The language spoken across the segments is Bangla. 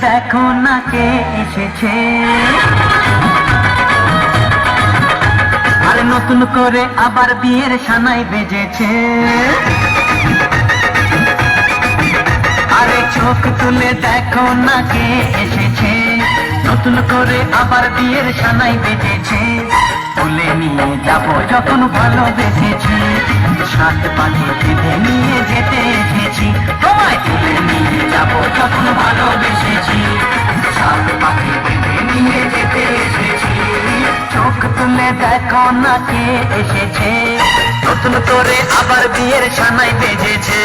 দেখো না কে এসেছে, আরে নতুন করে আবার বিয়ের সানাই বেজেছে। আরে চোখ তুলে দেখো না কে এসেছে, নতুন করে আবার বিয়ের সানাই বেজেছে। তুলে নিয়ে যাবো যখন ভালোবেসেছি, সাত পাখি বেঁধে নিয়ে যেতে এসেছি। তোমায় তুলে নিয়ে যাবো যখন ভালোবেসেছি, সাত পাখি বেঁধে নিয়ে যেতে এসেছি। চোখ তুলে দেখো না কে এসেছে, নতুন করে আবার বিয়ের সানাই বেজেছে।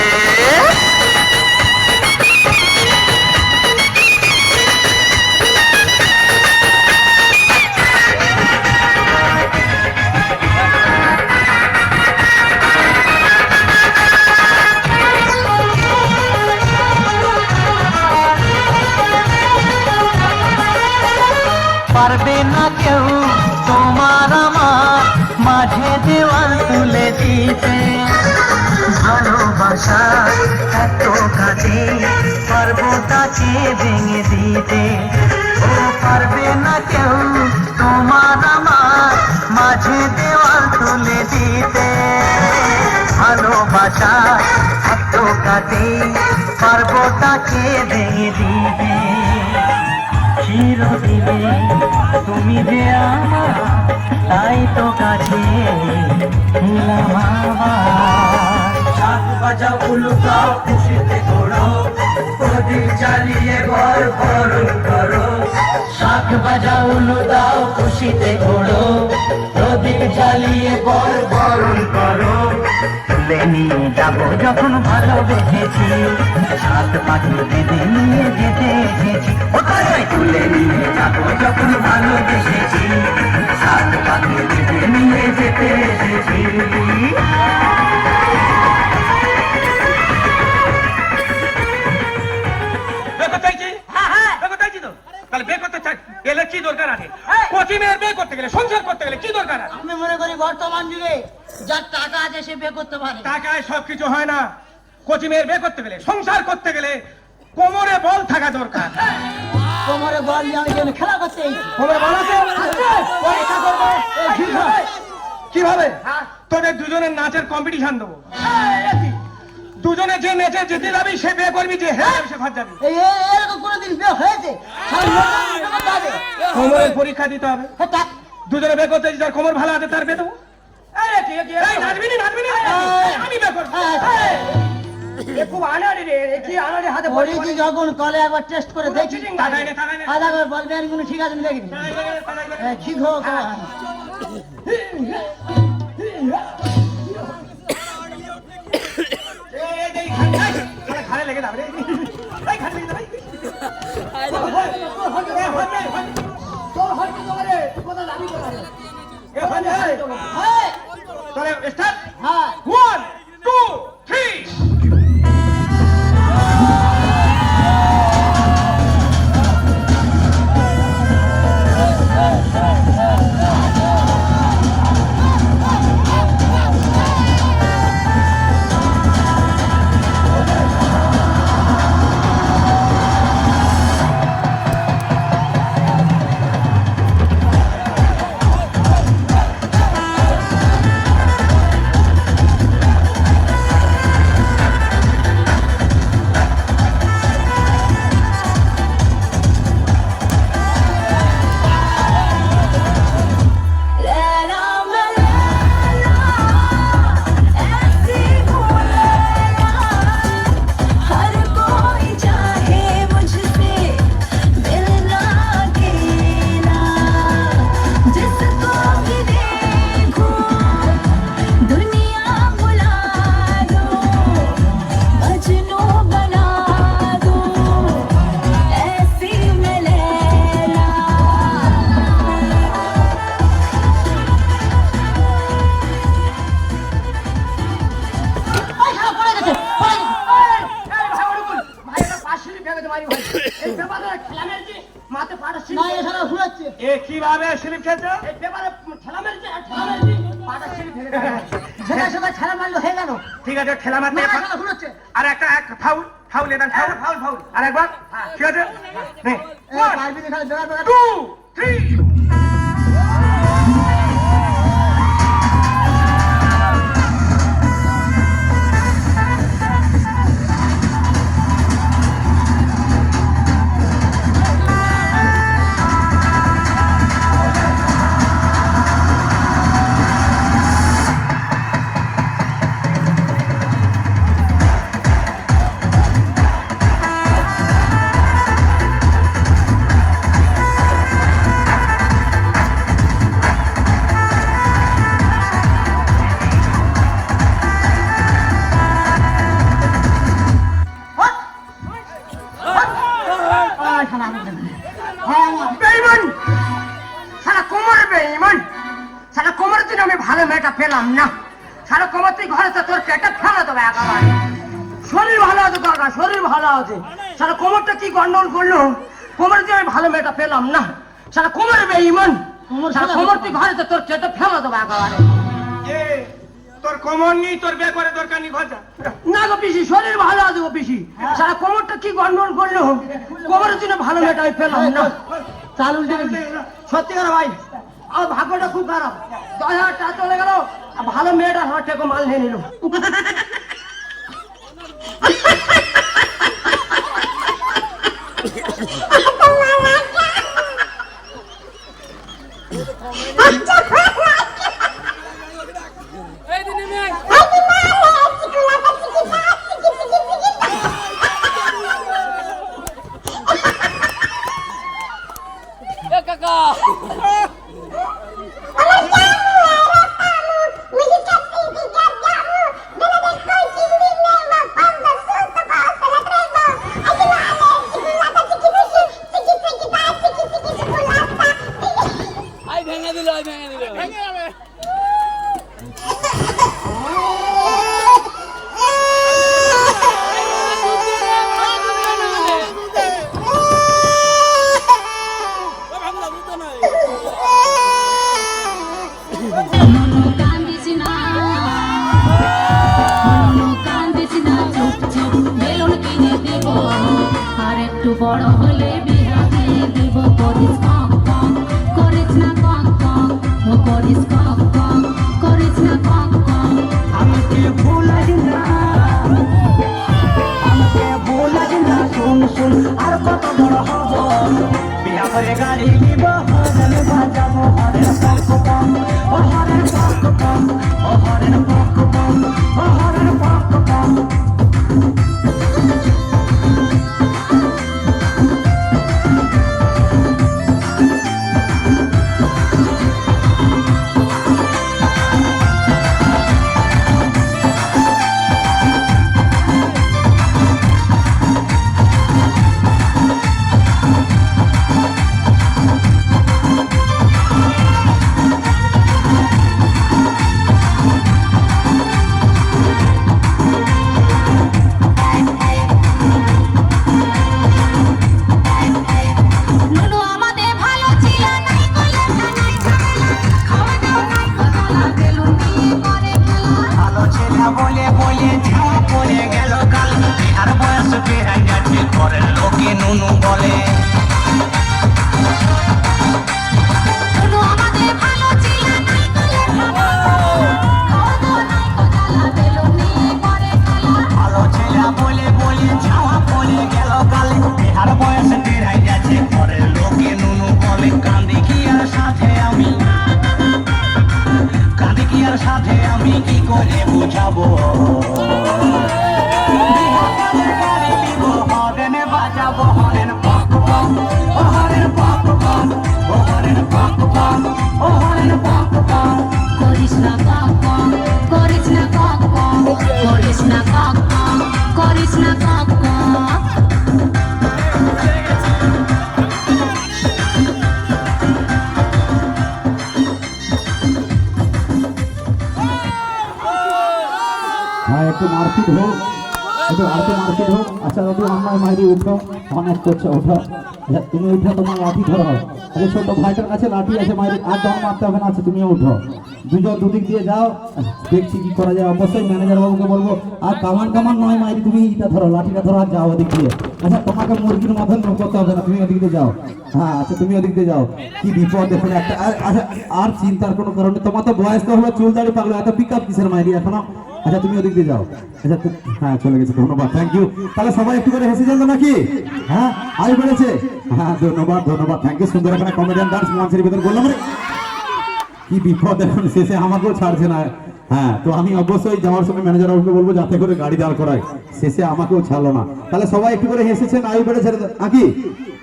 পারবে না কেউ তোমার আমার মাঝে দেওয়াল তুলে দিতে, ভালোবাসা এত কাছে পারবো তাকে ভেঙে দিতে। ও পারবে না কেউ তোমার আমার মাঝে দেওয়াল তুলে দিতে, ভালোবাসা এত কাছে পারবো তাকে ভেঙে দিতে। চিরদিনে তুমি যে আমার, তাই তো কাছে এলাম আবার। শাক বাজাও উলুকাও খুশিতে ঘোরো, প্রদীপ জ্বালিয়ে ঘর বরণ করো। শাক বাজাও উলু দাও খুশিতে ঘোরো, প্রদীপ জ্বালিয়ে ঘর বরণ করো। তুলে নিয়ে যাবো যখন ভালোবেসেছি, সাত পাখি বেঁধে নিয়ে যেতে এসেছি। তুলে নিয়ে যাবো যখন ভালোবেসেছি, সাত পাখি বেঁধে নিয়ে যেতে এসেছি। কি দরকার আছে? কোচিং এর বিয়ে করতে গেলে, সংসার করতে গেলে কি দরকার আছে? আমি মনে করি বর্তমান যুগে যার টাকা আছে সে বিয়ে করতে পারে। টাকায় সবকিছু হয় না। কোচিং এর বিয়ে করতে গেলে, সংসার করতে গেলে কোমরে বল থাকা দরকার। কোমরে বল নিয়ে আমি যেন খেলা করতে কোমরে বল আছে? কিভাবে? তোদের দুজনের নাচের কম্পিটিশন দেবো, দুজনে যে নেচে জিতে যাবি সে বিয়ে করবি, যে হেরে যাবি সে ঘর যাবি। এরকম কোনোদিন বিয়ে হয়েছে? কোমরের পরীক্ষা দিতে হবে। দুজনে বিয়ে করতে যার কোমর ভালো আছে তার বিয়ে দেবো। আমি বিয়ে করবো। খুব আনাড়ি রে, কি আনাড়ি হাতে পড়েছি যখন কলে একবার টেস্ট করে দেখি। আধা করে বলবে আর কোনো ঠিক আছে দেখিনি। ঠিক হোক ঘাড়ে লেগে যাবে রে, ঘাড়ে লেগে যাবে। স্টার্ট। 1 2 3। কিভাবে স্লিপ খেয়েছে? ঠিক আছে, ঠেলা মারতে আর একটা ফাউল ফাউল এটা ফাউল ফাউল ফাউল আর একবার ঠিক আছে নে পারবি না খালি বেড়া বেড়া 2 3 বেঈমান সারা কোমর বেঈমান সারা কোমর দিন আমি ভালো মেয়েটা পেলাম না সারা কোমর তুই ঘরে তো তোর পেটে ফেলা দেবে একেবারে শরীর ভালো আছে কাকা শরীর ভালো আছে সারা কোমরটা কি গন্ডগোল করলো কোমর দিয়ে আমি ভালো মেয়েটা পেলাম না সারা কোমর বেঈমান সারা কোমর তুই ঘরে তো তোর পেটে ফেলা দেবে একেবারে এ তোর কোমর নেই তোর বে করে দরকার নেই ঘর যা না গো পিসি শরীর ভালো আছে গো পিসি সারা কোমরটা কি গন্ডগোল করলো কোমরের জন্য ভালো মেয়েটা আমি পেলাম না চালু সত্যি করে ভাই আমার ভাগ্যটা খুব খারাপ 10,000 টাকা চলে গেল আর ভালো মেয়েটা আমার থেকে মাল নিয়ে নিল বড় হলে বিয়া দিয়ে দিব করিস কম কম করিস না কম কম ও করিস কম কম করিস না কম কম আমাকে ভুলাস না শুন শুন আর কত বড় হব বিয়া করে গাড়ি নিব হরে বাজাবো হরে পক পক ও হরে পক পক ও হরে পক পক ও হরে পক পক সাথে আমি কি করে বুঝাবো হরেন বাজাবো হরেন পক পক ও হরেন পক পক ও হরেন পক পক ও হরেন পক পক করিস না কম কম করিস না কম কম করিস না কম কম করিস না কম কম একটু মারপিট হোক একটু আরতে মার্কেট হোক। আচ্ছা দাদু আমার মাইরি উঠো, অনেক করছে উঠো। আচ্ছা তুমি উঠো, তোমার লাঠি ধরো। আচ্ছা ছোট ভাইটার কাছে লাঠি আছে মাইরি, আর দম মারতে হবে না। আচ্ছা তুমিও উঠো, দুজন দুদিক দিয়ে যাও, দেখছি কি করা যায়। অবশ্যই ম্যানেজার বাবুকে বলবো। আর কামান কামান নয় মাইরি, তুমি এটা ধরো, লাঠিটা ধরো আর যাও ওদিক দিয়ে। আচ্ছা তোমাকে মুরগির মতন করতে হবে না, তুমি ওদিক দিয়ে যাও। হ্যাঁ আচ্ছা তুমি ওদিক দিয়ে যাও। কি বিপদ দেখুন একটা। আচ্ছা আর চিন্তার কোনো কারণ নেই, তোমার তো বয়স তো হলো, চুল দাড়ি পাকলো, এত পিক আপ কিসের মাইরি এখনো। আচ্ছা তুমি ওদিক দিয়ে যাও। আচ্ছা হ্যাঁ চলে গেছে, ধন্যবাদ, থ্যাংক ইউ। তাহলে সবাই একটু করে হেসে যান তো নাকি? হ্যাঁ আগে বেড়েছে। হ্যাঁ ধন্যবাদ ধন্যবাদ, থ্যাংক ইউ। সুন্দর এখানে কমেডিয়ান ডান্স মঞ্চের ভিতরে বললাম রে, কি বিপদ এখন শেষে আমাকেও ছাড়ছে না। হ্যাঁ তো আমি অবশ্যই যাওয়ার সময় ম্যানেজার বাবুকে বলবো যাতে করে গাড়ি দাঁড় করায়, শেষে আমাকেও ছাড়লো না। তাহলে সবাই একটু করে হেসেছেন, আয়ু বেড়েছে নাকি?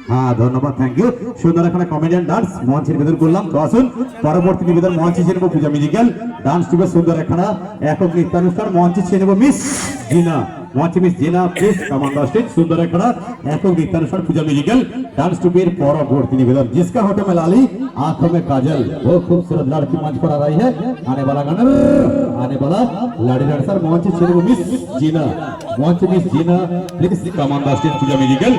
হ্যাঁ ধন্যবাদ, থ্যাংক ইউ। সুন্দর এখানে কমেডিয়ান ডান্স মঞ্চের ভিতর করলাম। তো আসুন পরবর্তী নিবেদন মঞ্চে ছেড়ে নেবো পূজা মিউজিক্যাল ডান্স টুবে। সুন্দর এখানে একক নৃত্যানুষ্ঠান মঞ্চে ছেড়ে নেবো মিস জিনা, মঞ্চে মিস জিনা প্লিজ কামান দা স্টেজ। সুন্দর এখানে একক নৃত্যানুষ্ঠান পূজা মিউজিক্যাল ডাंस टूबे परवर्ती निवेदन। जिसका होटल में लाली आंखों में काजल, वो खूबसूरत लड़की मंच पर आ रही है। आने वाला गाना, आने वाला लाड़ी डांसर मंच से मिस जीना, मंच miss Jeena please come on the stage Puja musical.